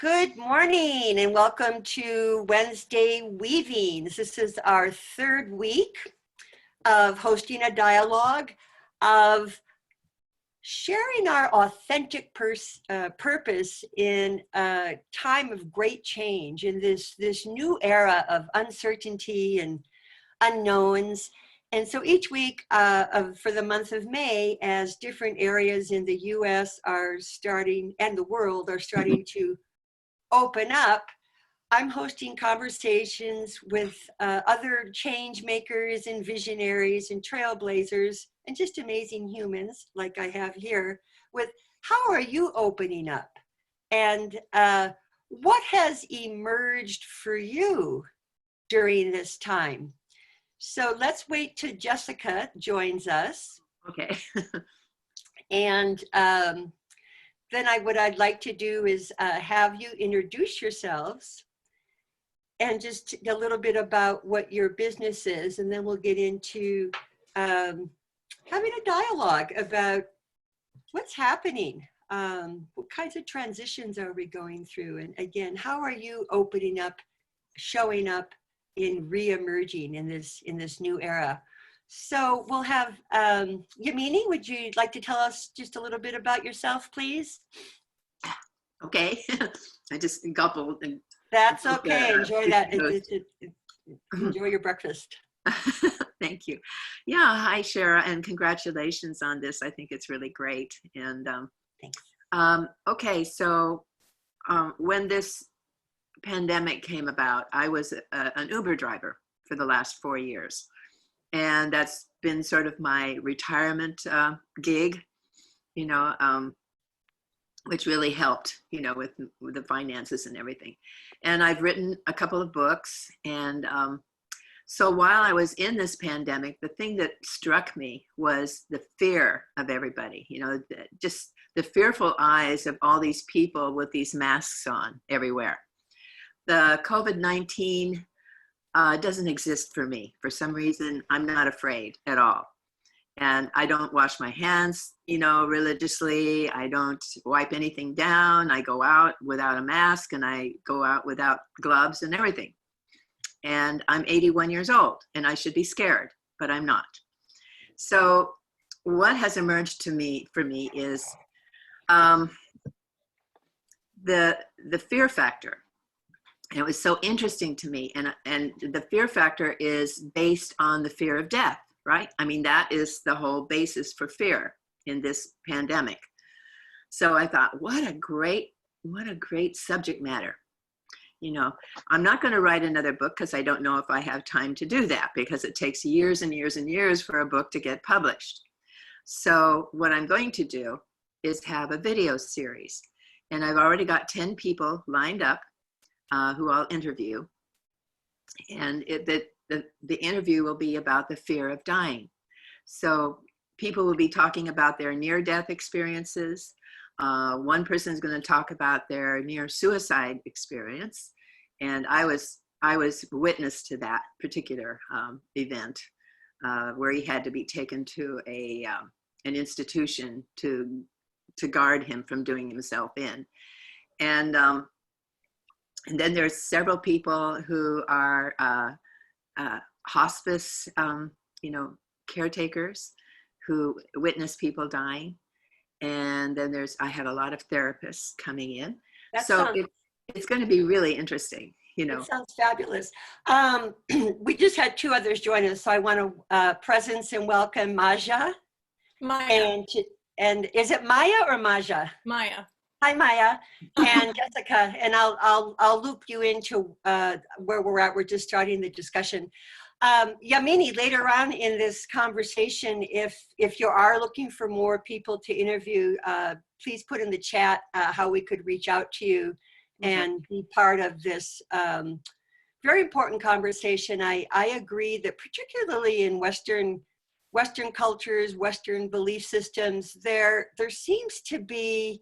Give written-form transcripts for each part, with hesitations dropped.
Good morning and welcome to Wednesday Weavings. This is our third week of hosting a dialogue of sharing our authentic purpose in a time of great change in this new era of uncertainty and unknowns. And so each week for the month of May, as different areas in the US are starting and the world are starting to open up, I'm hosting conversations with other change makers and visionaries and trailblazers and just amazing humans like I have here with how are you opening up and what has emerged for you during this time. So let's wait till Jessica joins us. Okay. And then what I'd like to do is have you introduce yourselves and just a little bit about what your business is, and then we'll get into having a dialogue about what's happening, what kinds of transitions are we going through, and again, how are you opening up, showing up in re-emerging in this new era. So we'll have, Yamini, would you like to tell us just a little bit about yourself, please? Okay. I just gobbled. And that's okay. Enjoy that. Enjoy your breakfast. Thank you. Yeah. Hi, Shera, and congratulations on this. I think it's really great. And thanks. Okay. So when this pandemic came about, I was an Uber driver for the last 4 years. And that's been sort of my retirement gig, which really helped, with the finances and everything. And I've written a couple of books. And so while I was in this pandemic, the thing that struck me was the fear of everybody, just the fearful eyes of all these people with these masks on everywhere. The COVID-19 doesn't exist for me. For some reason, I'm not afraid at all. And I don't wash my hands, religiously. I don't wipe anything down. I go out without a mask and I go out without gloves and everything. And I'm 81 years old and I should be scared, but I'm not. So what has emerged for me is the fear factor. And it was so interesting to me. And the fear factor is based on the fear of death, right? I mean, that is the whole basis for fear in this pandemic. So I thought, what a great subject matter. I'm not going to write another book because I don't know if I have time to do that because it takes years and years and years for a book to get published. So what I'm going to do is have a video series. And I've already got 10 people lined up who I'll interview. And the interview will be about the fear of dying. So people will be talking about their near-death experiences. One person is going to talk about their near-suicide experience. And I was witness to that particular event where he had to be taken to an institution to guard him from doing himself in. And then there's several people who are hospice, caretakers who witness people dying. And then I had a lot of therapists coming in. It's going to be really interesting, It sounds fabulous. We just had 2 others join us. So I want to presence and welcome Maja. Maja. And is it Maya or Maja? Maja. Hi, Maya, and Jessica, and I'll loop you into where we're at. We're just starting the discussion. Yamini, later on in this conversation, if you are looking for more people to interview, please put in the chat how we could reach out to you and be part of this very important conversation. I agree that particularly in Western cultures, Western belief systems, there seems to be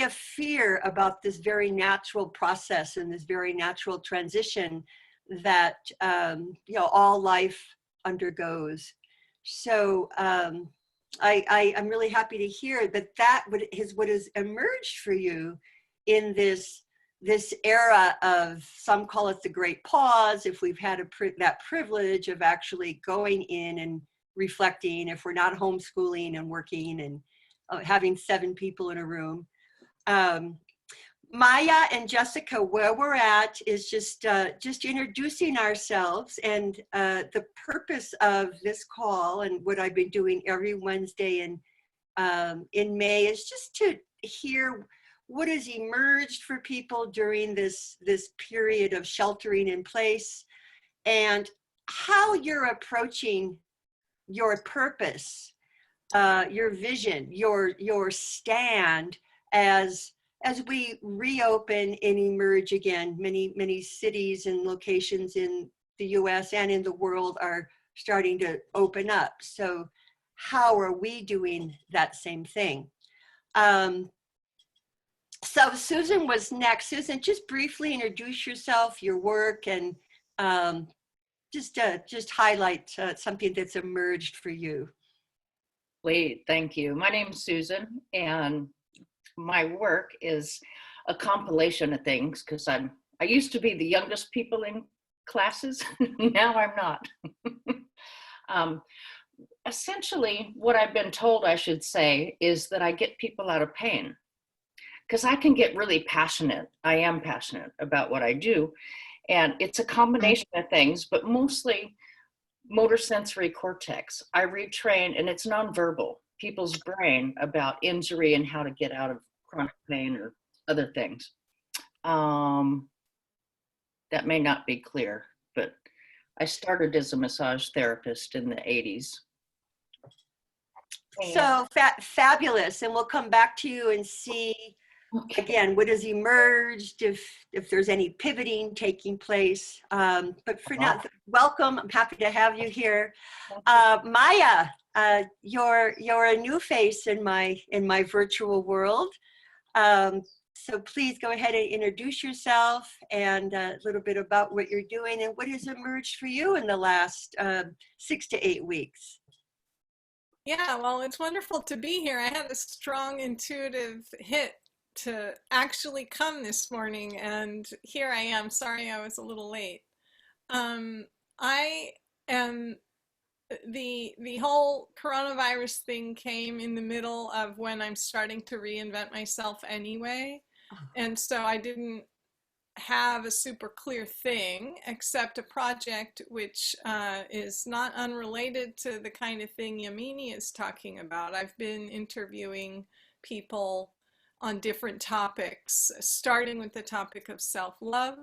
a fear about this very natural process and this very natural transition that all life undergoes. So I'm really happy to hear that what has emerged for you in this era of, some call it the great pause, if we've had that privilege of actually going in and reflecting, if we're not homeschooling and working and having 7 people in a room. Maya and Jessica, where we're at is just introducing ourselves, and the purpose of this call and what I've been doing every Wednesday in May is just to hear what has emerged for people during this period of sheltering in place, and how you're approaching your purpose, your vision, your stand as we reopen and emerge again. Many cities and locations in the US and in the world are starting to open up. So how are we doing that same thing? So Susan was next. Susan, just briefly introduce yourself, your work, and just highlight something that's emerged for you. Great, thank you. My name's Susan, and my work is a compilation of things, because I used to be the youngest people in classes. Now I'm not. Essentially, what I've been told I should say is that I get people out of pain, because I can get really passionate. I am passionate about what I do, and it's a combination of things, but mostly motor sensory cortex. I retrain, and it's nonverbal, people's brain about injury and how to get out of chronic pain or other things. That may not be clear, but I started as a massage therapist in the 80s. So fabulous. And we'll come back to you and see, again, what has emerged, if there's any pivoting taking place. But for now, welcome. I'm happy to have you here. Maja, you're a new face in my virtual world. So please go ahead and introduce yourself and a little bit about what you're doing and what has emerged for you in the last 6 to 8 weeks. Yeah, well, it's wonderful to be here. I had a strong intuitive hit to actually come this morning, and here I am. Sorry I was a little late. I am, the whole coronavirus thing came in the middle of when I'm starting to reinvent myself anyway. And so I didn't have a super clear thing except a project which is not unrelated to the kind of thing Yamini is talking about. I've been interviewing people on different topics, starting with the topic of self-love,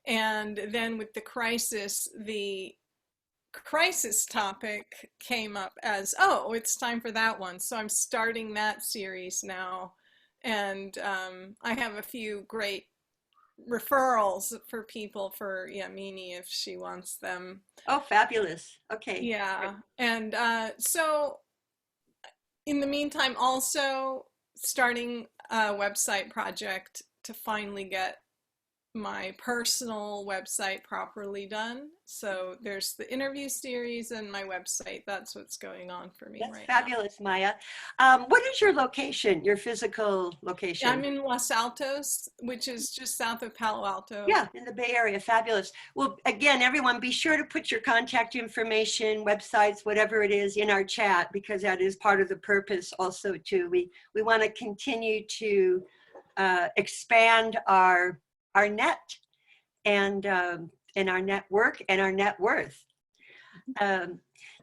and then with the crisis topic came up as, oh, it's time for that one. So I'm starting that series now, and I have a few great referrals for people for Yamini if she wants them. Oh, fabulous. Okay. Yeah. And so in the meantime, also starting a website project to finally get my personal website properly done. So there's the interview series and my website. That's what's going on for me right now. Fabulous, Maja. What is your location, your physical location? I'm in Los Altos, which is just south of Palo Alto. Yeah, in the Bay Area. Fabulous. Well, again, everyone, be sure to put your contact information, websites, whatever it is, in our chat, because that is part of the purpose also too. We want to continue to expand our net and our network and our net worth.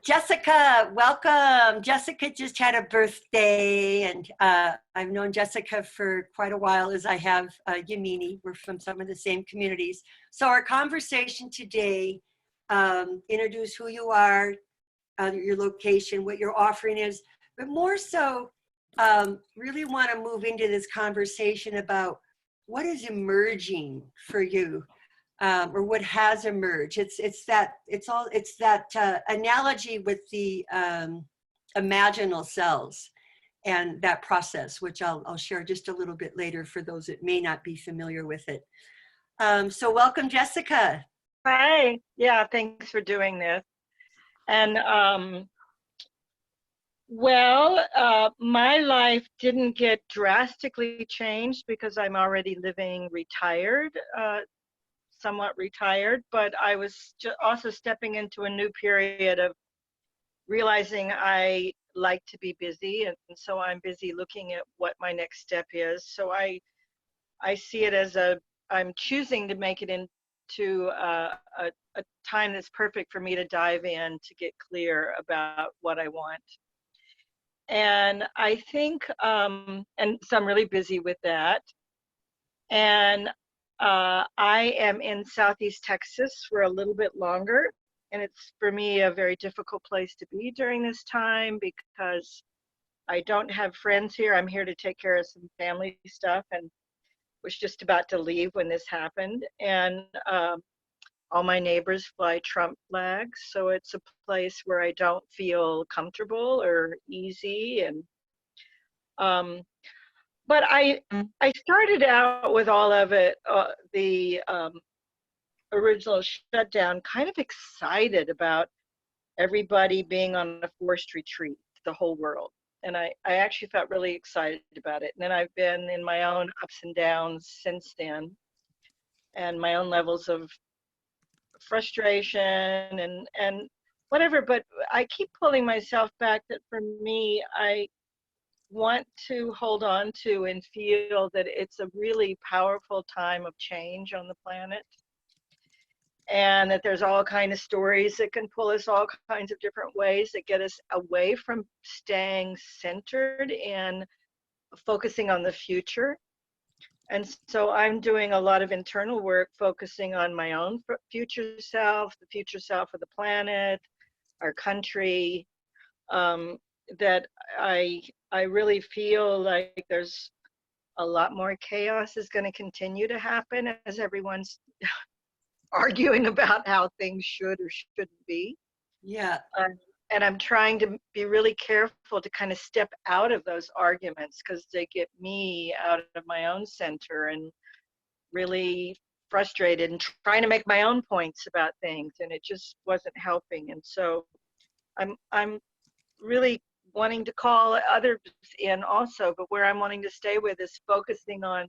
Jessica, welcome. Jessica just had a birthday, and I've known Jessica for quite a while, as I have Yamini. We're from some of the same communities. So our conversation today, introduce who you are, your location, what your offering is, but more so, really want to move into this conversation about what is emerging for you, or what has emerged. It's that analogy with the imaginal cells and that process, which I'll share just a little bit later for those that may not be familiar with it. So welcome, Jessica. Hi. Yeah, thanks for doing this. And Well, my life didn't get drastically changed because I'm already living retired, somewhat retired, but I was also stepping into a new period of realizing I like to be busy, and so I'm busy looking at what my next step is. So I see it as I'm choosing to make it into a time that's perfect for me to dive in to get clear about what I want. And I think, and so I'm really busy with that. And I am in Southeast Texas for a little bit longer. And it's for me a very difficult place to be during this time because I don't have friends here. I'm here to take care of some family stuff and was just about to leave when this happened. And all my neighbors fly Trump flags. So it's a place where I don't feel comfortable or easy. And but I started out with all of it, the original shutdown, kind of excited about everybody being on a forced retreat, the whole world. And I actually felt really excited about it. And then I've been in my own ups and downs since then, and my own levels of frustration and whatever. But I keep pulling myself back that for me, I want to hold on to and feel that it's a really powerful time of change on the planet, and that there's all kinds of stories that can pull us all kinds of different ways that get us away from staying centered and focusing on the future. And so I'm doing a lot of internal work focusing on my own future self, the future self of the planet, our country, that I really feel like there's a lot more chaos is going to continue to happen as everyone's arguing about how things should or shouldn't be. Yeah. And I'm trying to be really careful to kind of step out of those arguments because they get me out of my own center and really frustrated and trying to make my own points about things, and it just wasn't helping. And so I'm really wanting to call others in also, but where I'm wanting to stay with is focusing on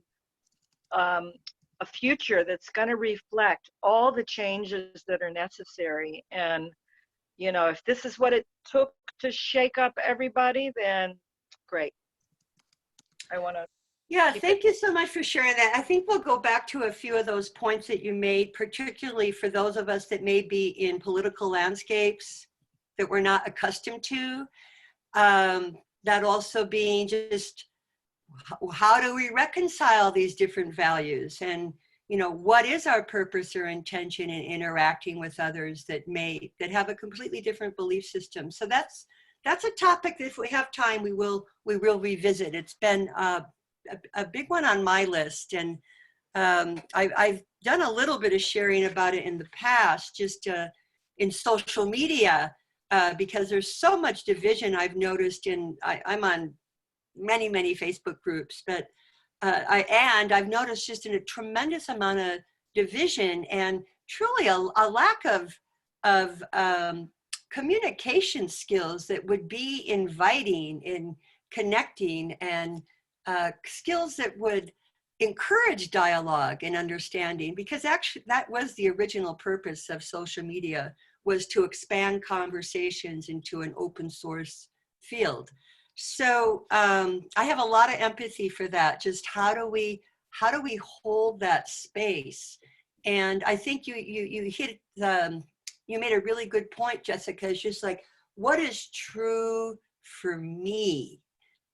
a future that's going to reflect all the changes that are necessary. And you know, if this is what it took to shake up everybody, then great. I want to. Yeah, thank you so much for sharing that. I think we'll go back to a few of those points that you made, particularly for those of us that may be in political landscapes that we're not accustomed to. That also being just, how do we reconcile these different values? And you know, what is our purpose or intention in interacting with others that have a completely different belief system? So that's a topic that if we have time, we will revisit. It's been a big one on my list, and I've done a little bit of sharing about it in the past, just in social media, because there's so much division I've noticed I'm on many Facebook groups, but I've noticed just in a tremendous amount of division and truly a lack of communication skills that would be inviting and connecting, and skills that would encourage dialogue and understanding, because actually that was the original purpose of social media, was to expand conversations into an open source field. So I have a lot of empathy for that. Just how do we hold that space? And I think you hit you made a really good point, Jessica. It's just like, what is true for me?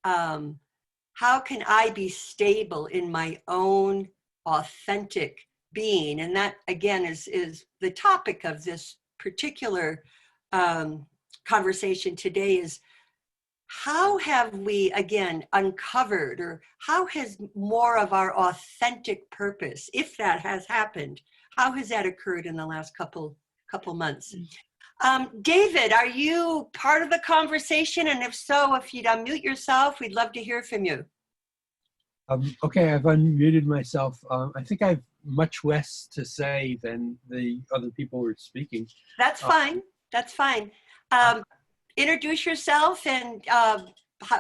How can I be stable in my own authentic being? And that again is the topic of this particular conversation today, is how have we, again, uncovered, or how has more of our authentic purpose, if that has happened, how has that occurred in the last couple months? David, are you part of the conversation? And if so, if you'd unmute yourself, we'd love to hear from you. Okay, I've unmuted myself. I think I have much less to say than the other people who are speaking. That's fine. That's fine. introduce yourself and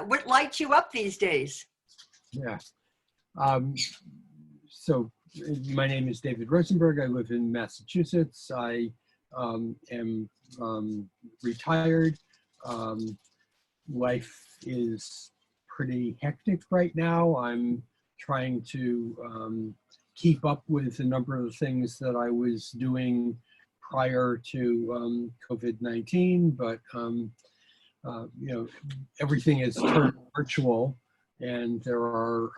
what lights you up these days? Yeah. So my name is David Rosenberg. I live in Massachusetts. I am retired. Life is pretty hectic right now. I'm trying to keep up with a number of things that I was doing prior to COVID-19, but you know, everything has turned virtual, and there are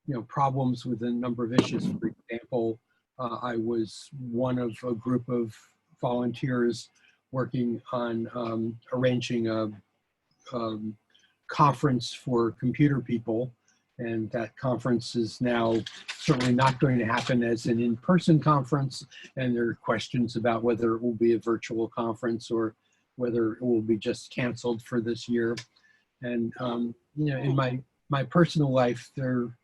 you know, problems with a number of issues. For example, I was one of a group of volunteers working on arranging a conference for computer people, and that conference is now certainly not going to happen as an in-person conference, and there are questions about whether it will be a virtual conference or whether it will be just canceled for this year. And you know, in my personal life, there are,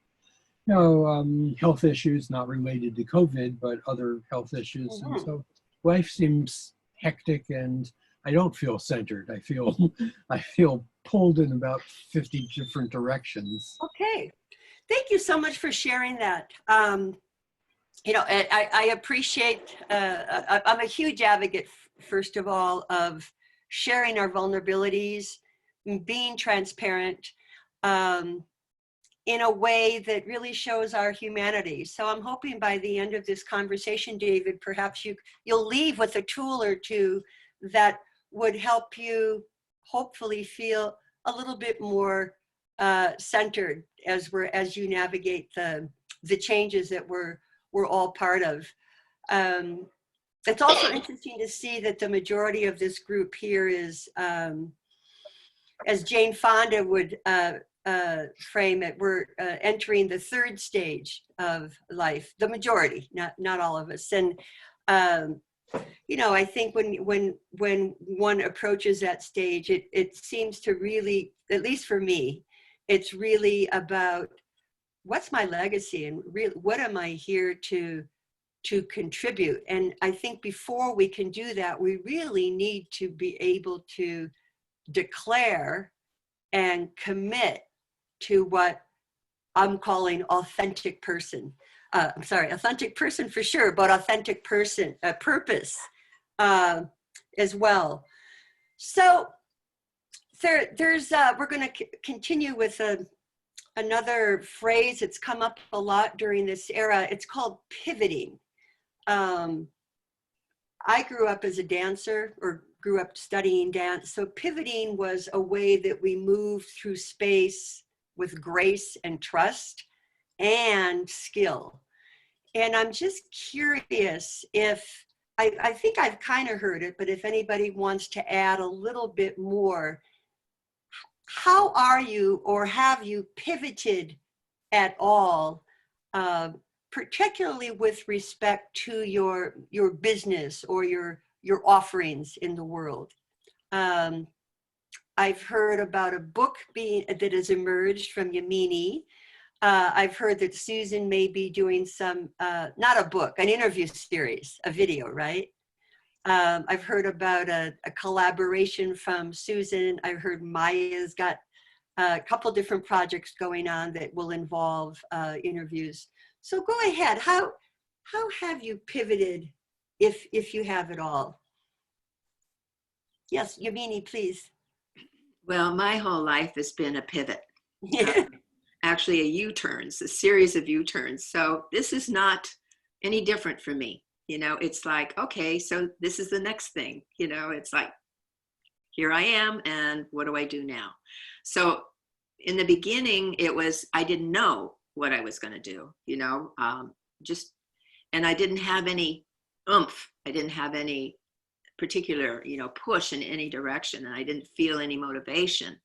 you know, health issues not related to COVID, but other health issues. And so life seems hectic, and I don't feel centered. I feel pulled in about 50 different directions. Okay. Thank you so much for sharing that. You know, I appreciate, I'm a huge advocate, first of all, of sharing our vulnerabilities, being transparent in a way that really shows our humanity. So I'm hoping by the end of this conversation, David, perhaps you'll leave with a tool or two that would help you hopefully feel a little bit more centered as you navigate the changes that we're all part of. It's also interesting to see that the majority of this group here is, as Jane Fonda would frame it, we're entering the third stage of life, the majority, not all of us. And you know, I think when one approaches that stage, it seems to really, at least for me, it's really about what's my legacy and really what am I here to contribute. And I think before we can do that, we really need to be able to declare and commit to what I'm calling authentic person. I'm sorry, authentic person for sure, but authentic person, purpose as well. So there's we're going to continue with another phrase that's come up a lot during this era. It's called pivoting. I grew up as a dancer, or grew up studying dance. So pivoting was a way that we moved through space with grace and trust and skill. And I'm just curious if, I think I've kind of heard it, but if anybody wants to add a little bit more, how are you, or have you pivoted at all, particularly with respect to your business or your offerings in the world? I've heard about a book that has emerged from Yamini. I've heard that Susan may be doing some, not a book, an interview series, a video, right? I've heard about a collaboration from Susan. I've heard Maya's got a couple different projects going on that will involve interviews. So go ahead. How have you pivoted, if you have at all? Yes, Yamini, please. Well, my whole life has been a pivot. Actually, a U-turns, a series of U-turns. So this is not any different for me. You know, it's like, okay, so this is the next thing. You know, it's like, here I am, and what do I do now? So in the beginning, it was, I didn't know what I was going to do, you know, and I didn't have any oomph. I didn't have any particular, you know, push in any direction, and I didn't feel any motivation.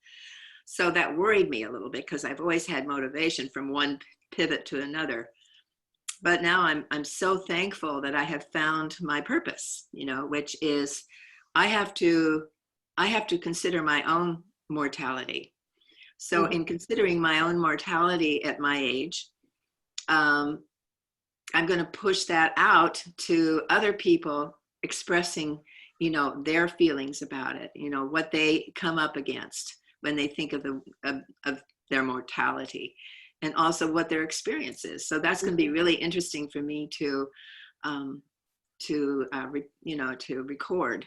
So that worried me a little bit, because I've always had motivation from one pivot to another. But now I'm so thankful that I have found my purpose, you know, which is I have to consider my own mortality. So in considering my own mortality at my age, I'm going to push that out to other people, expressing, you know, their feelings about it, you know, what they come up against when they think of of their mortality, and also what their experience is. So that's going to be really interesting for me to record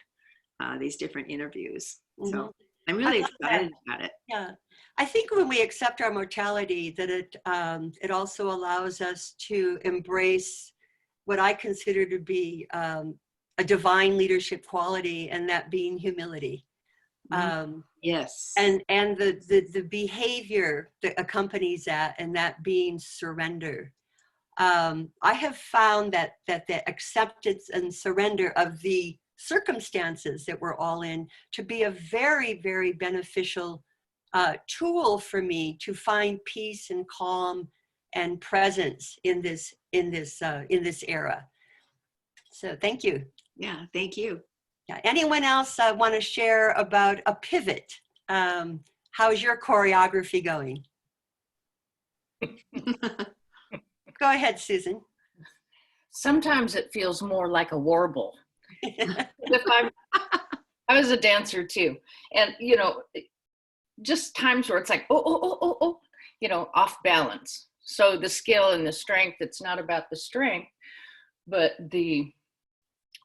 these different interviews. So I'm really excited about it. Yeah, I think when we accept our mortality, that it also allows us to embrace what I consider to be a divine leadership quality, and that being humility. Yes. And the behavior that accompanies that, and that being surrender. I have found that the acceptance and surrender of the circumstances that we're all in to be a very, very beneficial tool for me to find peace and calm and presence in this era. So thank you. Yeah, thank you. Yeah. Anyone else want to share about a pivot? How's your choreography going? Go ahead, Susan. Sometimes it feels more like a warble. I was a dancer too. And, you know, just times where it's like, oh, you know, off balance. So the skill and the strength, it's not about the strength, but the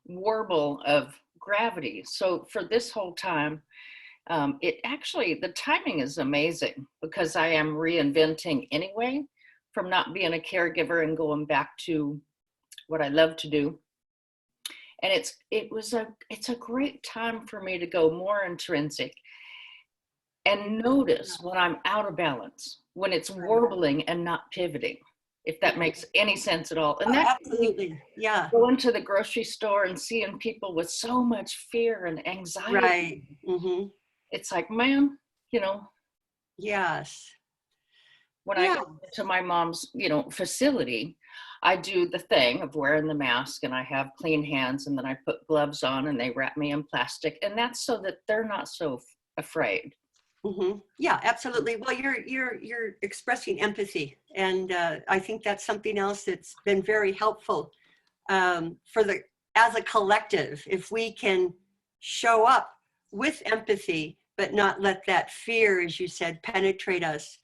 warble of gravity. So for this whole time, the timing is amazing, because I am reinventing anyway, from not being a caregiver and going back to what I love to do. And it's a great time for me to go more intrinsic and notice when I'm out of balance, when it's warbling and not pivoting, if that makes any sense at all. And that absolutely, yeah. Going to the grocery store and seeing people with so much fear and anxiety. Right. It's like, man, you know. Yes. When I go to my mom's, you know, facility, I do the thing of wearing the mask, and I have clean hands, and then I put gloves on, and they wrap me in plastic, and that's so that they're not so afraid. Yeah, absolutely. Well, you're expressing empathy, and I think that's something else that's been very helpful as a collective. If we can show up with empathy, but not let that fear, as you said, penetrate us.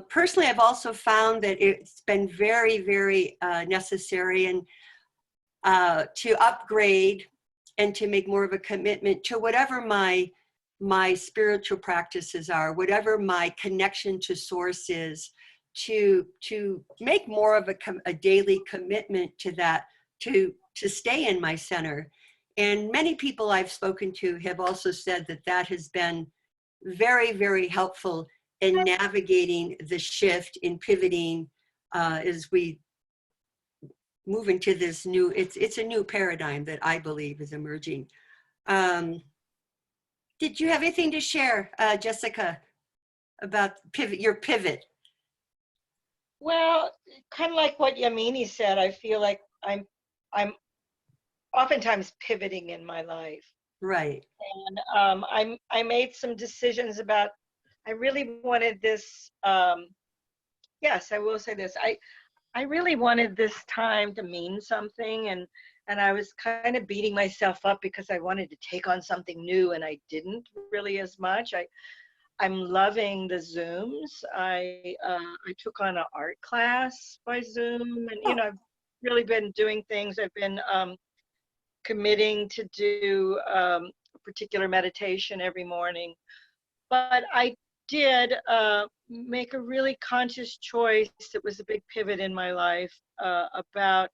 Personally, I've also found that it's been very, very necessary and to upgrade and to make more of a commitment to whatever my spiritual practices are, whatever my connection to source is, to make more of a daily commitment to that, to stay in my center. And many people I've spoken to have also said that has been very, very helpful in navigating the shift, in pivoting as we move into this new, it's a new paradigm that I believe is emerging. Did you have anything to share, Jessica, about your pivot? Well, kind of like what Yamini said, I feel like I'm oftentimes pivoting in my life. Right. And I made some decisions about, I really wanted this, yes, I will say this. I really wanted this time to mean something, and I was kind of beating myself up because I wanted to take on something new, and I didn't really as much. I'm loving the Zooms. I took on an art class by Zoom, and you know, I've really been doing things. I've been committing to do a particular meditation every morning. But I did make a really conscious choice. It was a big pivot in my life about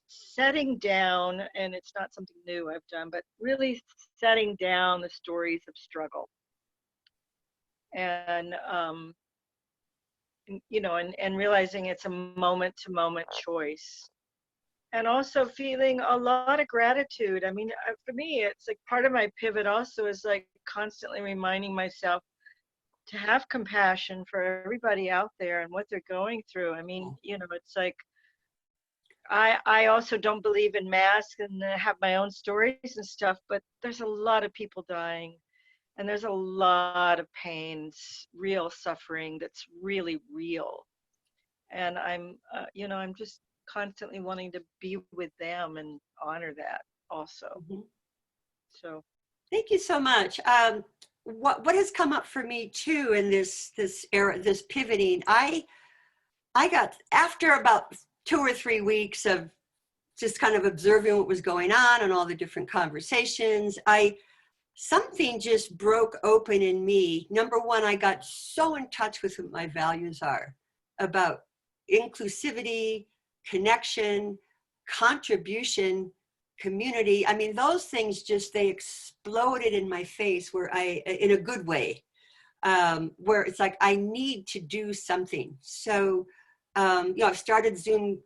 setting down, and it's not something new I've done, but really setting down the stories of struggle. And you know, and realizing it's a moment-to-moment choice. And also feeling a lot of gratitude. I mean, for me, it's like part of my pivot also is like constantly reminding myself to have compassion for everybody out there and what they're going through. I mean, you know, it's like, I also don't believe in masks and have my own stories and stuff, but there's a lot of people dying, and there's a lot of pain, real suffering that's really real. And I'm, you know, I'm just constantly wanting to be with them and honor that also. So Thank you so much. What has come up for me too in this era, this pivoting, I got, after about 2 or 3 weeks of just kind of observing what was going on and all the different conversations, something just broke open in me. Number one, I got so in touch with what my values are about inclusivity, connection, contribution, community. I mean, those things just, they exploded in my face where in a good way, where it's like, I need to do something. So, I've started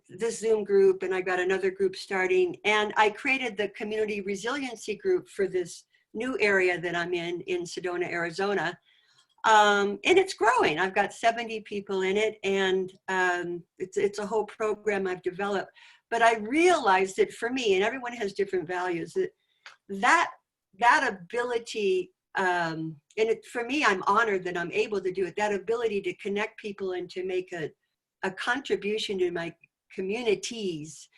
this Zoom group, and I got another group starting, and I created the community resiliency group for this new area that I'm in Sedona, Arizona. And it's growing. I've got 70 people in it, and it's a whole program I've developed. But I realized that for me, and everyone has different values, that ability, and for me, I'm honored that I'm able to do it, that ability to connect people and to make a contribution to my communities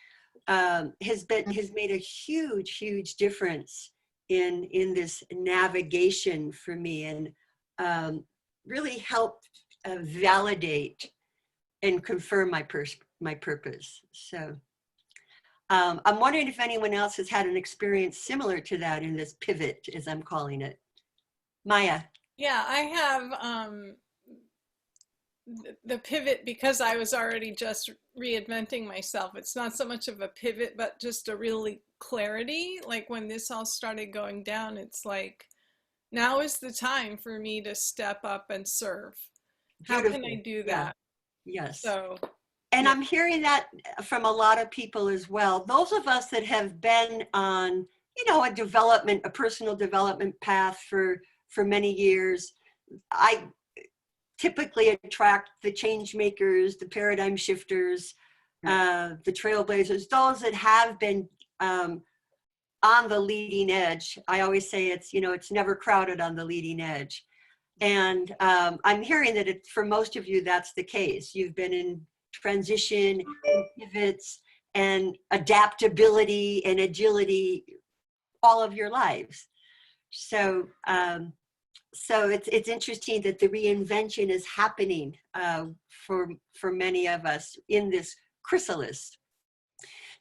has made a huge difference in this navigation for me, and really helped validate and confirm my purpose. So I'm wondering if anyone else has had an experience similar to that in this pivot, as I'm calling it. Maja. Yeah, I have the pivot, because I was already just reinventing myself. It's not so much of a pivot, but just a really clarity. Like when this all started going down, it's like, now is the time for me to step up and serve. How can I do that? Yeah. Yes. So, and yeah. I'm hearing that from a lot of people as well. Those of us that have been on, a personal development path for many years, I typically attract the changemakers, the paradigm shifters, the trailblazers, those that have been on the leading edge. I always say it's never crowded on the leading edge. And I'm hearing that for most of you, that's the case. You've been in transition, and pivots, and adaptability and agility all of your lives. So, so it's interesting that the reinvention is happening for many of us in this chrysalis.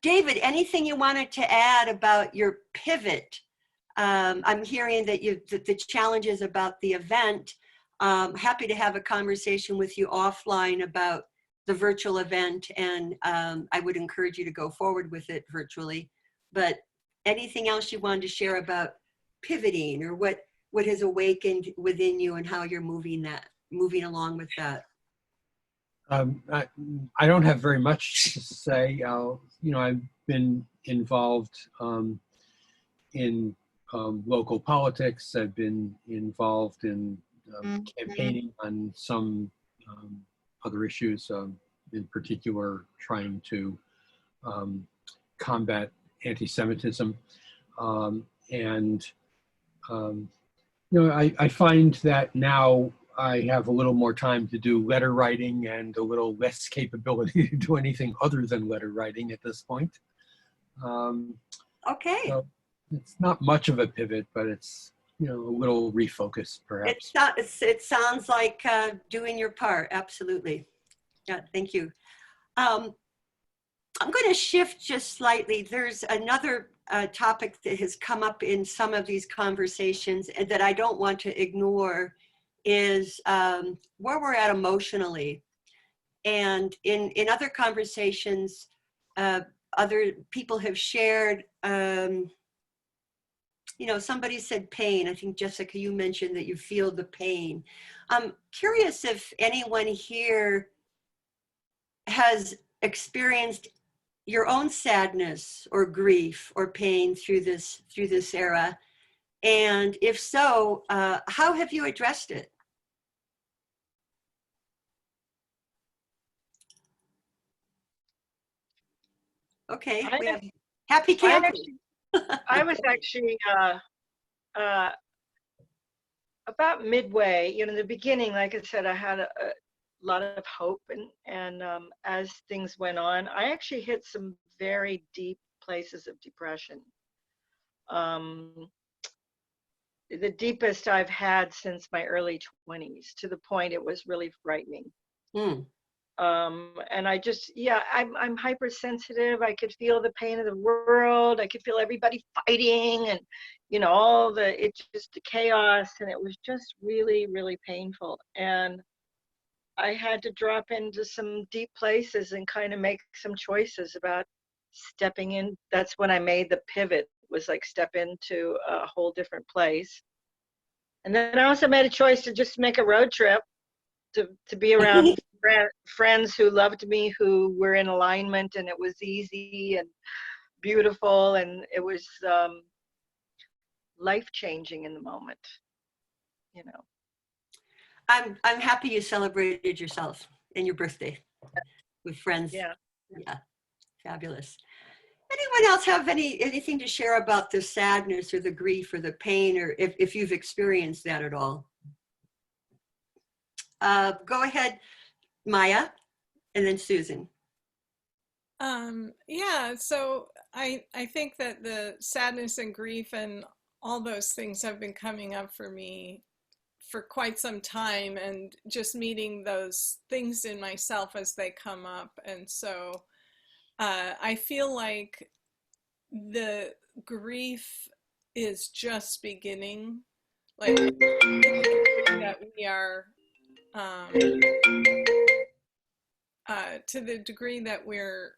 David, anything you wanted to add about your pivot? I'm hearing that the challenges about the event. Happy to have a conversation with you offline about the virtual event, and I would encourage you to go forward with it virtually. But anything else you wanted to share about pivoting, or what has awakened within you and how you're moving along with that? I don't have very much to say. I've been involved in local politics. I've been involved in campaigning on some other issues, in particular trying to combat anti-Semitism. I find that now I have a little more time to do letter writing and a little less capability to do anything other than letter writing at this point. Okay. So it's not much of a pivot, but it's, a little refocus perhaps. It sounds like doing your part. Absolutely. Yeah, thank you. I'm going to shift just slightly. There's another topic that has come up in some of these conversations and that I don't want to ignore, is where we're at emotionally. And in other conversations, other people have shared, somebody said pain. I think, Jessica, you mentioned that you feel the pain. I'm curious if anyone here has experienced your own sadness or grief or pain through this era. And if so, how have you addressed it? Okay, we have happy campers. I was actually about midway, in the beginning, like I said, I had a lot of hope, and as things went on, I actually hit some very deep places of depression. the deepest I've had since my early 20s, to the point it was really frightening. Mm. And I just, yeah, I'm hypersensitive. I could feel the pain of the world. I could feel everybody fighting, and it's just the chaos, and it was just really, really painful. And I had to drop into some deep places and kind of make some choices about stepping in. That's when I made the pivot, was like step into a whole different place. And then I also made a choice to just make a road trip to be around friends who loved me, who were in alignment, and it was easy and beautiful, and it was life-changing in the moment, I'm happy you celebrated yourself and your birthday with friends. Yeah. Yeah, fabulous. Anyone else have anything to share about the sadness or the grief or the pain, or if you've experienced that at all? Go ahead, Maja, and then Susan. Yeah, so I think that the sadness and grief and all those things have been coming up for me for quite some time, and just meeting those things in myself as they come up. And so I feel like the grief is just beginning, like that we are to the degree that we're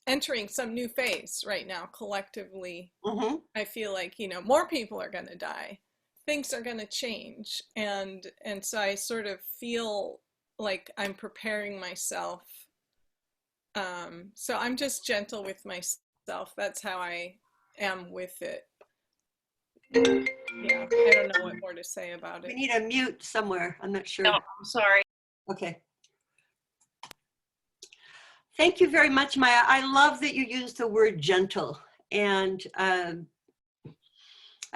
entering some new phase right now collectively. Mm-hmm. I feel like, more people are going to die, things are going to change, and so I sort of feel like I'm preparing myself. So I'm just gentle with myself. That's how I am with it. Yeah, I don't know what more to say about We it. need a mute somewhere. I'm not sure. No, I'm sorry. Okay. Thank you very much, Maja. I love that you used the word gentle. And I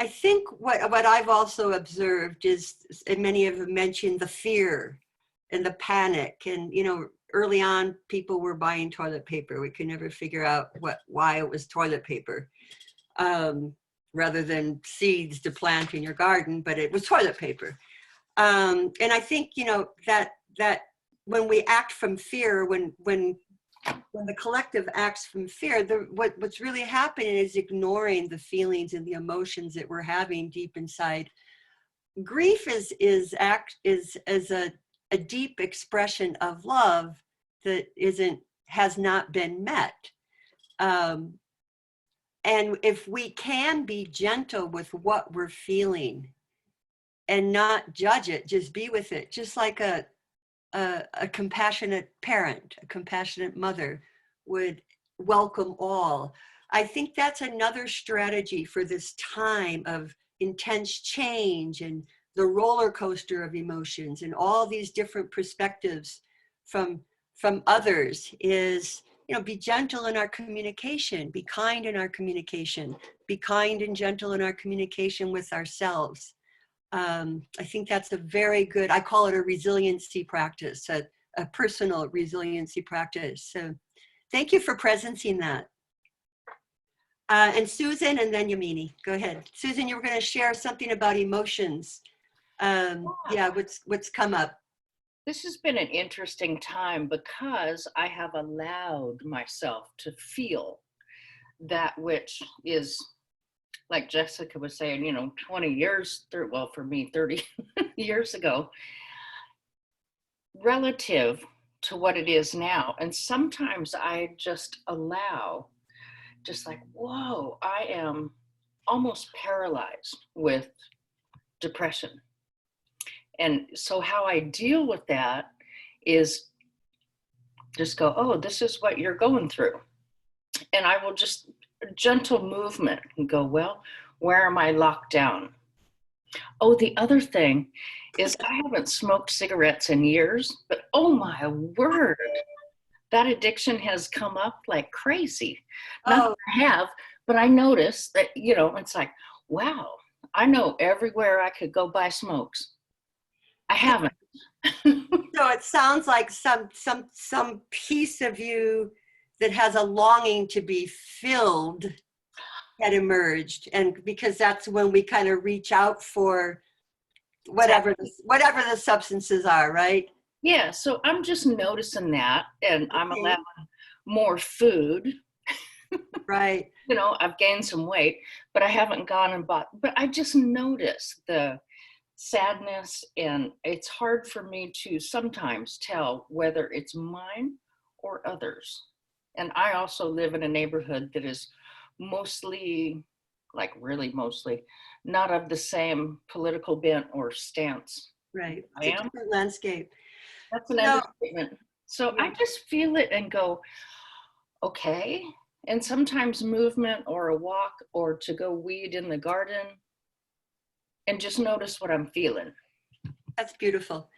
think what I've also observed is, and many have mentioned, the fear and the panic. And, early on, people were buying toilet paper. We could never figure out why it was toilet paper, rather than seeds to plant in your garden, but it was toilet paper. And I think, that when we act from fear, when the collective acts from fear, what's really happening is ignoring the feelings and the emotions that we're having deep inside. Grief is a deep expression of love that has not been met. And if we can be gentle with what we're feeling and not judge it, just be with it, just like a compassionate parent, a compassionate mother would welcome all. I think that's another strategy for this time of intense change and the roller coaster of emotions and all these different perspectives from others is, be gentle in our communication, be kind in our communication, be kind and gentle in our communication with ourselves. I think that's a very good, I call it a resiliency practice, a personal resiliency practice. So thank you for presencing that. And Susan, and then Yamini, go ahead. Susan, you were going to share something about emotions. Yeah, what's come up? This has been an interesting time because I have allowed myself to feel that which is, like Jessica was saying, 20 years, well, for me, 30 years ago, relative to what it is now. And sometimes I just allow, just like, whoa, I am almost paralyzed with depression. And so how I deal with that is just go, oh, this is what you're going through. And I will just, gentle movement, and go, well, where am I locked down? Oh, the other thing is I haven't smoked cigarettes in years, but oh my word, that addiction has come up like crazy. Not that I have, but I noticed that, it's like, wow, I know everywhere I could go buy smokes. I haven't. So it sounds like some piece of you that has a longing to be filled that emerged, and because that's when we kind of reach out for whatever the substances are, right? Yeah, so I'm just noticing that, and I'm Okay. allowing more food. Right. You know, I've gained some weight, but I haven't gone and bought, but I just notice the sadness, and it's hard for me to sometimes tell whether it's mine or others. And I also live in a neighborhood that is mostly, like really mostly, not of the same political bent or stance. Right. I It's a am. different landscape. That's an So, understatement. So I just feel it and go, okay. And sometimes movement or a walk or to go weed in the garden and just notice what I'm feeling. that's beautiful.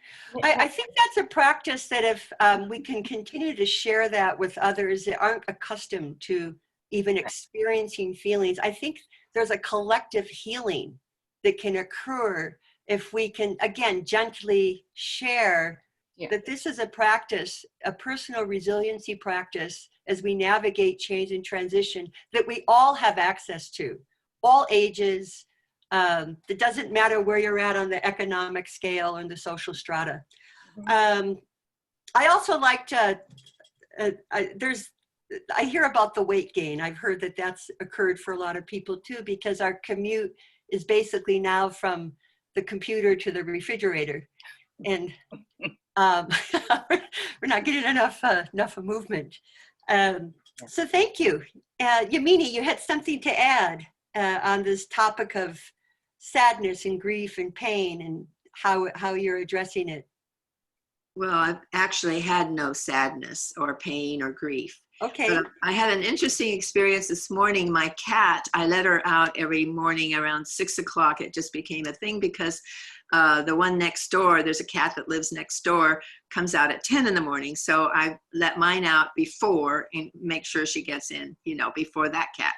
I think that's a practice that if we can continue to share that with others that aren't accustomed to even experiencing feelings, I think there's a collective healing that can occur if we can, again, gently share that this is a practice, a personal resiliency practice as we navigate change and transition that we all have access to, all ages. It doesn't matter where you're at on the economic scale and the social strata. I also like to, I hear about the weight gain. I've heard that that's occurred for a lot of people too, because our commute is basically now from the computer to the refrigerator. And we're not getting enough movement. So thank you. Yamini, you had something to add on this topic of sadness and grief and pain and how you're addressing it. Well, I've actually had no sadness or pain or grief. Okay. But I had an interesting experience this morning. My cat, I let her out every morning around 6 o'clock. It just became a thing because the one next door, there's a cat that lives next door, comes out at 10 in the morning. So I let mine out before and make sure she gets in, before that cat.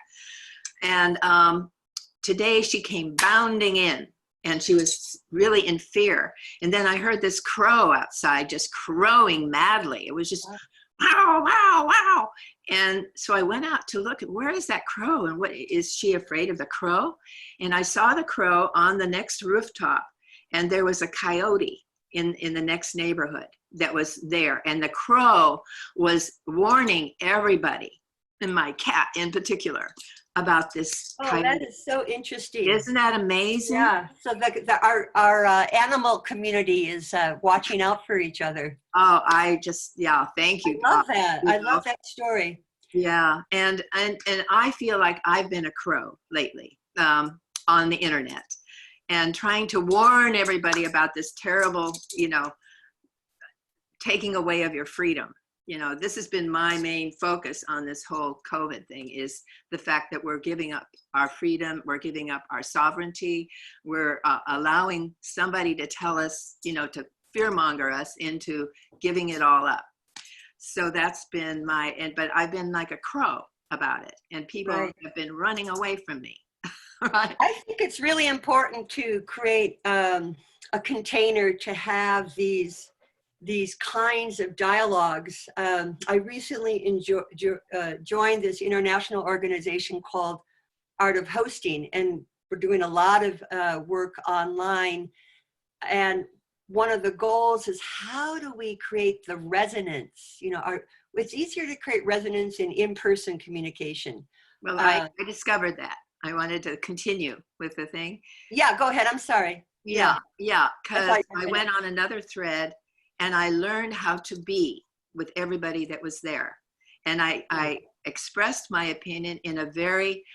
And today she came bounding in and she was really in fear. And then I heard this crow outside just crowing madly. It was just, wow, wow, wow. And so I went out to look at where is that crow and what is she afraid of the crow? And I saw the crow on the next rooftop. And there was a coyote in the next neighborhood that was there. And the crow was warning everybody, and my cat in particular, about this coyote. That is so interesting. Isn't that amazing? Yeah. So our animal community is watching out for each other. Oh, thank you. I love that. I love that story. Yeah. And I feel like I've been a crow lately on the internet. And trying to warn everybody about this terrible, taking away of your freedom. This has been my main focus on this whole COVID thing, is the fact that we're giving up our freedom, we're giving up our sovereignty, we're allowing somebody to tell us, to fearmonger us into giving it all up. So that's been but I've been like a crow about it, and people have been running away from me. Right. I think it's really important to create a container to have these kinds of dialogues. I recently joined this international organization called Art of Hosting, and we're doing a lot of work online. And one of the goals is, how do we create the resonance? It's easier to create resonance in in-person communication. Well, I discovered that. I wanted to continue with the thing. Yeah, go ahead. I'm sorry. Yeah, because I went on another thread and I learned how to be with everybody that was there. And I expressed my opinion in a very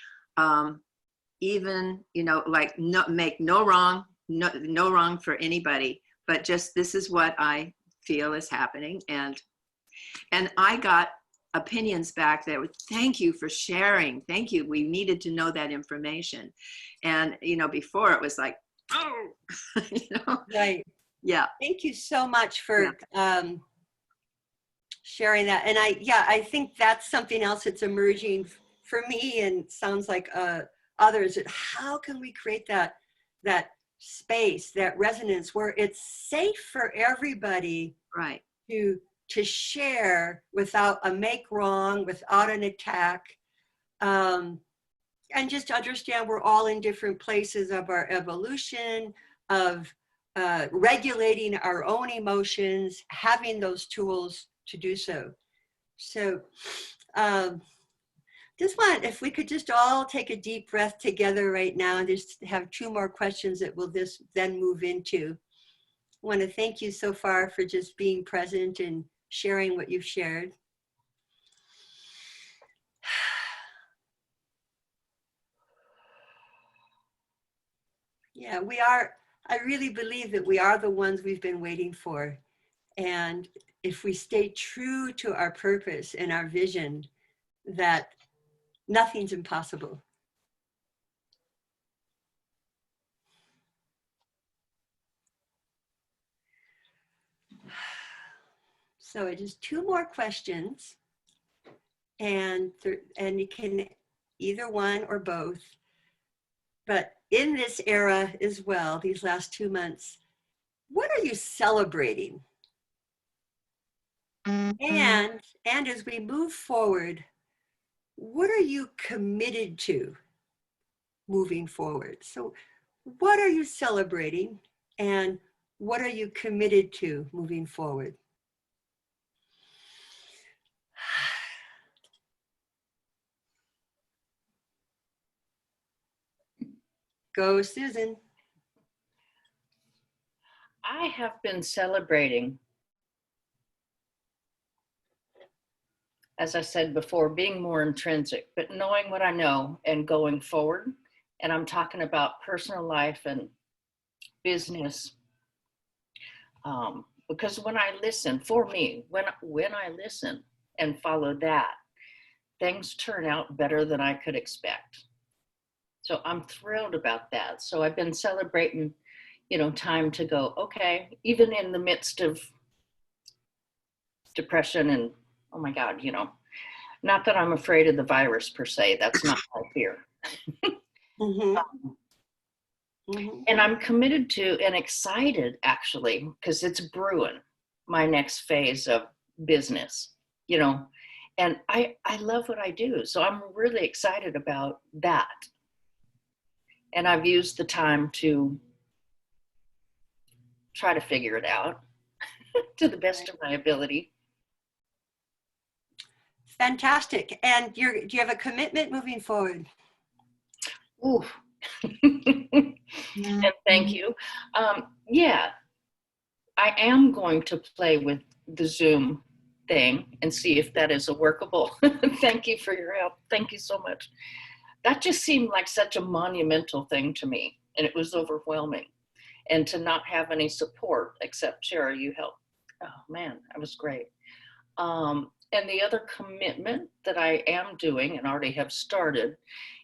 even, make no wrong for anybody, but just this is what I feel is happening. And I got opinions back that would, thank you for sharing. Thank you. We needed to know that information. And, before it was like, oh, Right. Yeah. Thank you so much for sharing that. And I think that's something else that's emerging for me, and sounds like others. How can we create that space, that resonance where it's safe for everybody, right, to share without a make wrong, without an attack. and just to understand we're all in different places of our evolution, of regulating our own emotions, having those tools to do so. So just want, if we could just all take a deep breath together right now and just have 2 more questions that we'll just then move into. I want to thank you so far for just being present and sharing what you've shared. Yeah, we are, I really believe that we are the ones we've been waiting for. And if we stay true to our purpose and our vision, that nothing's impossible. So it is 2 more questions, and you can either one or both. But in this era as well, these last 2 months, what are you celebrating? And as we move forward, what are you committed to moving forward? So what are you celebrating, and what are you committed to moving forward? Go, Susan. I have been celebrating, as I said before, being more intrinsic, but knowing what I know and going forward. And I'm talking about personal life and business. Because when I listen, for me, when I listen and follow that, things turn out better than I could expect. So I'm thrilled about that. So I've been celebrating, time to go, okay, even in the midst of depression and, oh my God, not that I'm afraid of the virus per se, that's not my fear. Mm-hmm. And I'm committed to and excited, actually, because it's brewing my next phase of business, and I love what I do. So I'm really excited about that. And I've used the time to try to figure it out to the best of my ability. Fantastic. And do you have a commitment moving forward? Ooh. And thank you. Yeah, I am going to play with the Zoom thing and see if that is a workable. Thank you for your help. Thank you so much. That just seemed like such a monumental thing to me, and it was overwhelming. And to not have any support except Shera, you helped. Oh man, that was great. And the other commitment that I am doing and already have started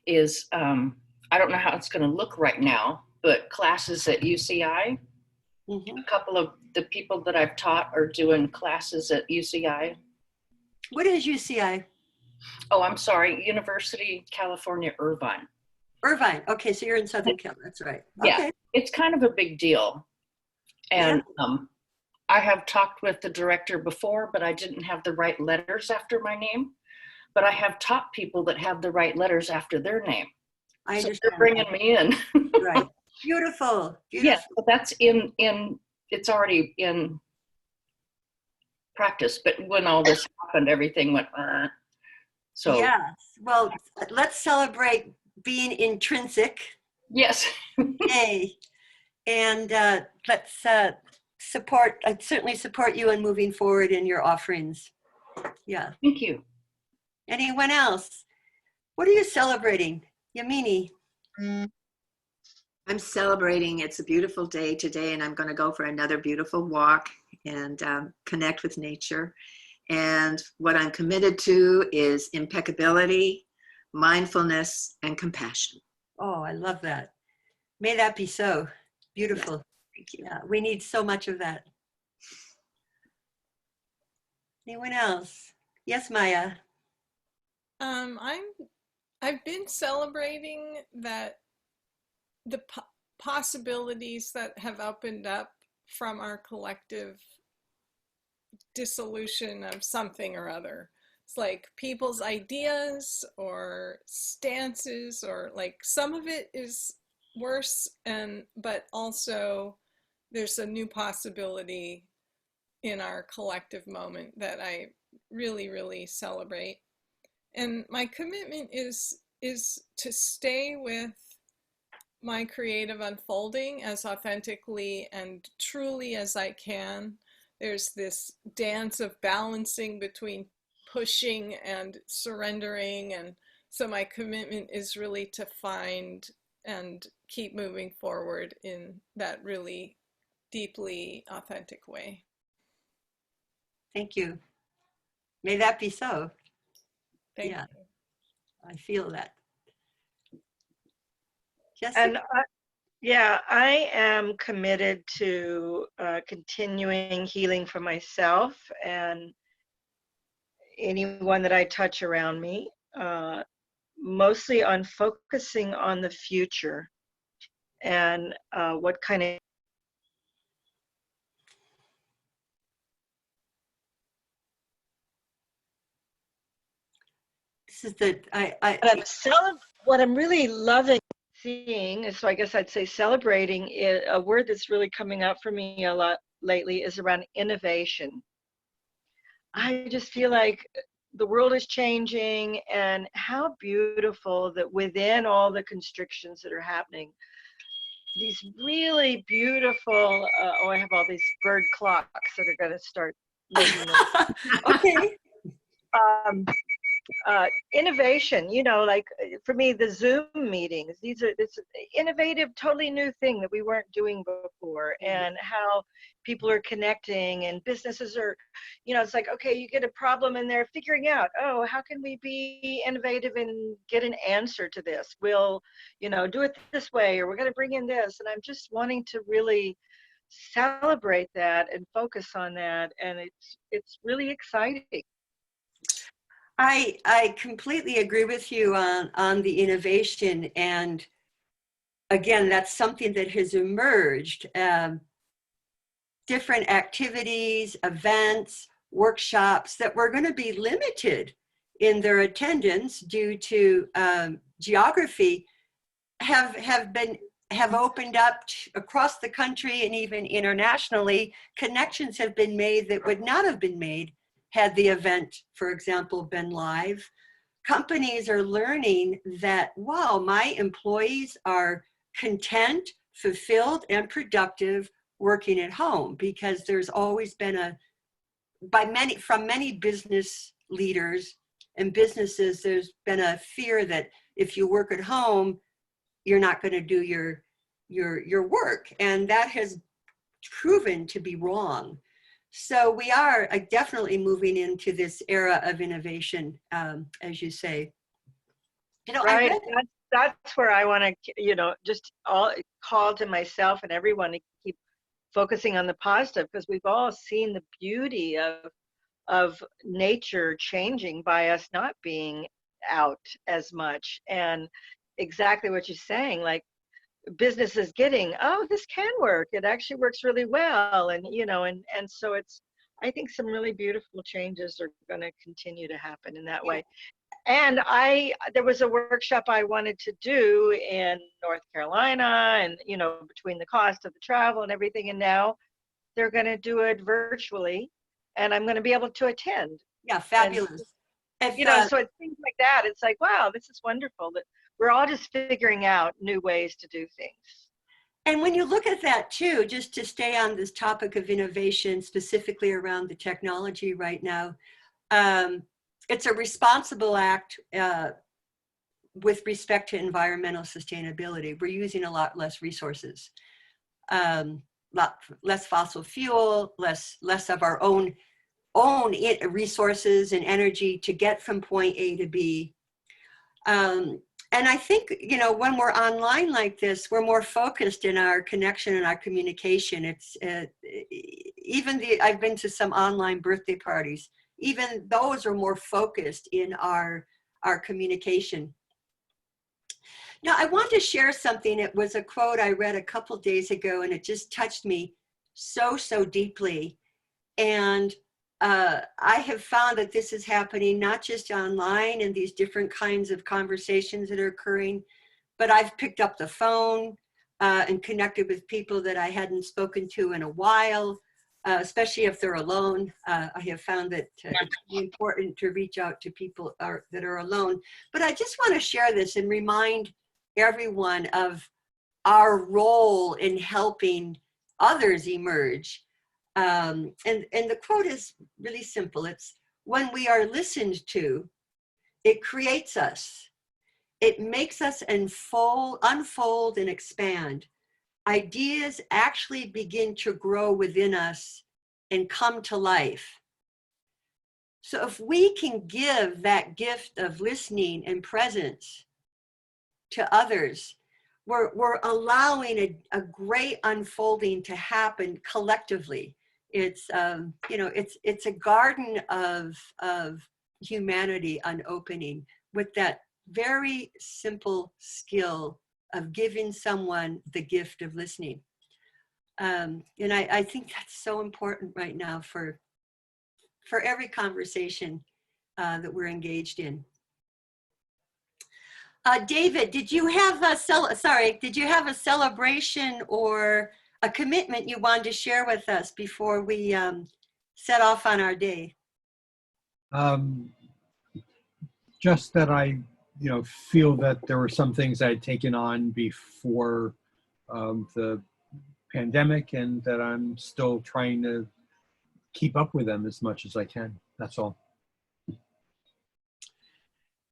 is, I don't know how it's going to look right now, but classes at UCI. Mm-hmm. A couple of the people that I've taught are doing classes at UCI. What is UCI? Oh, I'm sorry, University of California, Irvine. Irvine. Okay, so you're in Southern Cal. That's right. Yeah, okay. It's kind of a big deal. And I have talked with the director before, but I didn't have the right letters after my name. But I have taught people that have the right letters after their name. I understand. So they're bringing me in. Right. Beautiful. Yes, but that's it's already in practice. But when all this happened, everything went, so. Yes. Well, let's celebrate being intrinsic. Yes. Yay. And let's I'd certainly support you in moving forward in your offerings. Yeah. Thank you. Anyone else? What are you celebrating? Yamini. I'm celebrating. It's a beautiful day today, and I'm going to go for another beautiful walk and connect with nature. And what I'm committed to is impeccability, mindfulness, and compassion. Oh, I love that. May that be so. Beautiful. Yeah, thank you. Yeah, we need so much of that. Anyone else? Yes, Maja. I've been celebrating that the possibilities that have opened up from our collective dissolution of something or other. It's like people's ideas or stances, or like some of it is worse, but also there's a new possibility in our collective moment that I really, really celebrate. And my commitment is to stay with my creative unfolding as authentically and truly as I can. There's this dance of balancing between pushing and surrendering. And so my commitment is really to find and keep moving forward in that really deeply authentic way. Thank you. May that be so. Thank Yeah. you. I feel that. Jessica? And yeah, I am committed to continuing healing for myself and anyone that I touch around me, mostly on focusing on the future and what kind of This is the, what I'm really loving seeing is, so I guess I'd say celebrating, a word that's really coming up for me a lot lately is around innovation. I just feel like the world is changing, and how beautiful that within all the constrictions that are happening, these really beautiful, I have all these bird clocks that are going to start making noise. okay. Innovation, like for me, the Zoom meetings, it's innovative, totally new thing that we weren't doing before, and how people are connecting and businesses are, it's like, okay, you get a problem and they're figuring out, oh, how can we be innovative and get an answer to this? We'll, do it this way, or we're going to bring in this. And I'm just wanting to really celebrate that and focus on that. And it's really exciting. I completely agree with you on the innovation. And again, that's something that has emerged. Different activities, events, workshops that were going to be limited in their attendance due to geography have opened up across the country, and even internationally. Connections have been made that would not have been made had the event, for example, been live. Companies are learning that, wow, my employees are content, fulfilled, and productive working at home, because there's always been from many business leaders and businesses, there's been a fear that if you work at home, you're not going to do your work. And that has proven to be wrong. So we are definitely moving into this era of innovation, as you say. Right. That's where I want to, just call to myself and everyone to keep focusing on the positive, because we've all seen the beauty of nature changing by us not being out as much. And exactly what you're saying, like businesses getting, oh, this can work. It actually works really well. And, and so I think some really beautiful changes are going to continue to happen in that way. And there was a workshop I wanted to do in North Carolina, and, between the cost of the travel and everything, and now they're going to do it virtually, and I'm going to be able to attend. Yeah, fabulous. And, so it's things like that. It's like, wow, this is wonderful that we're all just figuring out new ways to do things. And when you look at that too, just to stay on this topic of innovation, specifically around the technology right now, it's a responsible act with respect to environmental sustainability. We're using a lot less resources, lot less fossil fuel, less of our own resources and energy to get from point A to B. And I think, when we're online like this, we're more focused in our connection and our communication. It's I've been to some online birthday parties. Even those are more focused in our communication. Now, I want to share something. It was a quote I read a couple days ago, and it just touched me so deeply. And I have found that this is happening not just online and these different kinds of conversations that are occurring, but I've picked up the phone and connected with people that I hadn't spoken to in a while, especially if they're alone. I have found that it's really important to reach out to people that are alone. But I just want to share this and remind everyone of our role in helping others emerge. And the quote is really simple. It's, when we are listened to, it creates us. It makes us unfold and expand. Ideas actually begin to grow within us and come to life. So if we can give that gift of listening and presence to others, we're allowing a great unfolding to happen collectively. It's it's a garden of humanity unopening with that very simple skill of giving someone the gift of listening. And I think that's so important right now for every conversation that we're engaged in. David, did you have a celebration or a commitment you wanted to share with us before we set off on our day? Just that I, feel that there were some things I had taken on before the pandemic, and that I'm still trying to keep up with them as much as I can. That's all.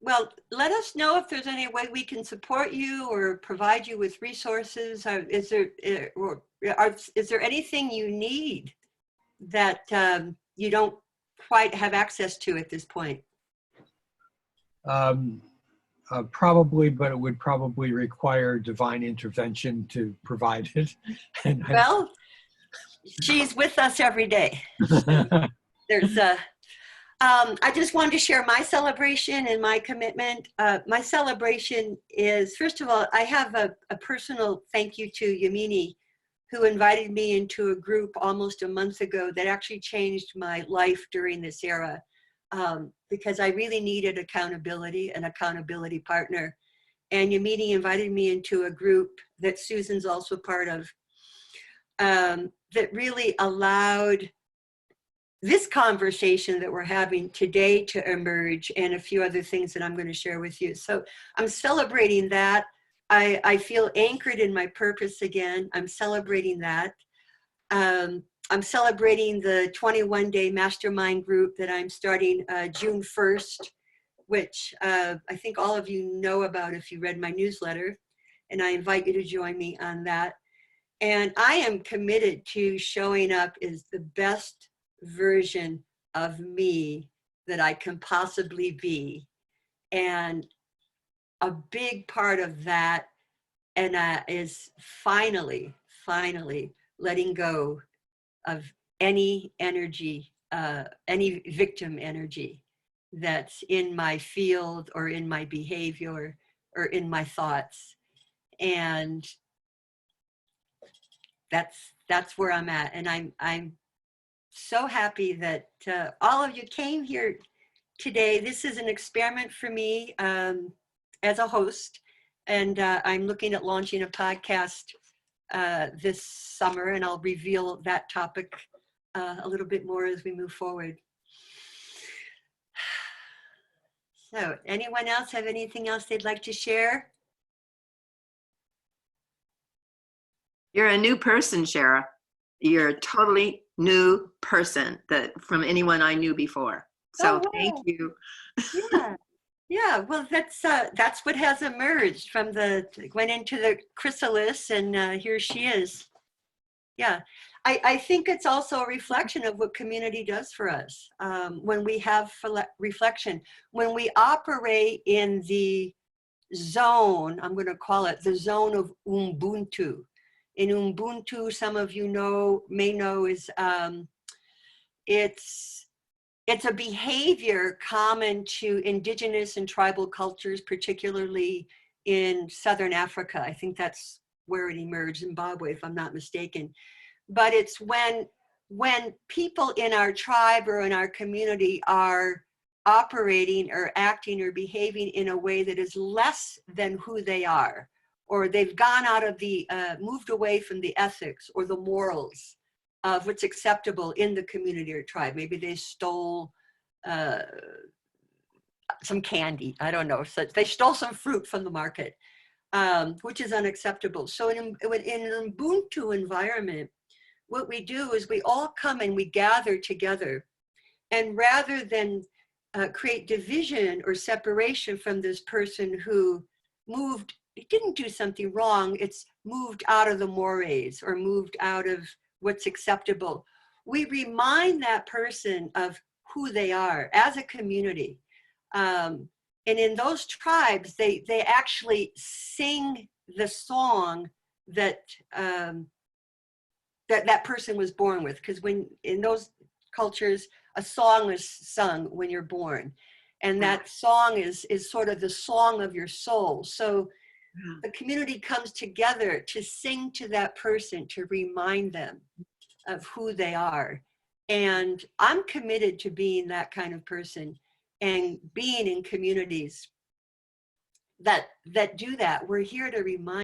Well, let us know if there's any way we can support you or provide you with resources. Is there anything you need that you don't quite have access to at this point? Probably, but it would probably require divine intervention to provide it. And well, she's with us every day. There's I just wanted to share my celebration and my commitment. My celebration is, first of all, I have a personal thank you to Yamini, who invited me into a group almost a month ago that actually changed my life during this era, because I really needed accountability, an accountability partner. And Yamini invited me into a group that Susan's also part of, that really allowed this conversation that we're having today to emerge, and a few other things that I'm going to share with you. So I'm celebrating that. I feel anchored in my purpose again. I'm celebrating that. I'm celebrating the 21-day mastermind group that I'm starting June 1st, which I think all of you know about if you read my newsletter, and I invite you to join me on that. And I am committed to showing up as the best version of me that I can possibly be. And a big part of that is finally letting go of any energy, any victim energy that's in my field or in my behavior or in my thoughts. And that's where I'm at. And I'm so happy that all of you came here today. This is an experiment for me as a host, and I'm looking at launching a podcast this summer, and I'll reveal that topic a little bit more as we move forward. So, anyone else have anything else they'd like to share? You're a new person, Shera. You're a totally new person from anyone I knew before. So wow. Thank you. Yeah. Well, that's what has emerged from went into the Chrysalis, and here she is. Yeah. I think it's also a reflection of what community does for us. When we have reflection, when we operate in the zone, I'm going to call it the zone of Ubuntu. In Ubuntu, some of you may know, is it's a behavior common to indigenous and tribal cultures, particularly in Southern Africa. I think that's where it emerged, Zimbabwe, if I'm not mistaken. But it's when when people in our tribe or in our community are operating or acting or behaving in a way that is less than who they are, or they've gone out of the, moved away from the ethics or the morals of what's acceptable in the community or tribe. Maybe they stole some candy, I don't know. So they stole some fruit from the market, which is unacceptable. So in an Ubuntu environment, what we do is we all come and we gather together. And rather than create division or separation from this person who moved, didn't do something wrong, it's moved out of the mores or moved out of what's acceptable. We remind that person of who they are as a community. And in those tribes, they actually sing the song that that person was born with. Because when in those cultures, a song is sung when you're born. And that song is sort of the song of your soul. So the community comes together to sing to that person, to remind them of who they are. And I'm committed to being that kind of person and being in communities that do that. We're here to remind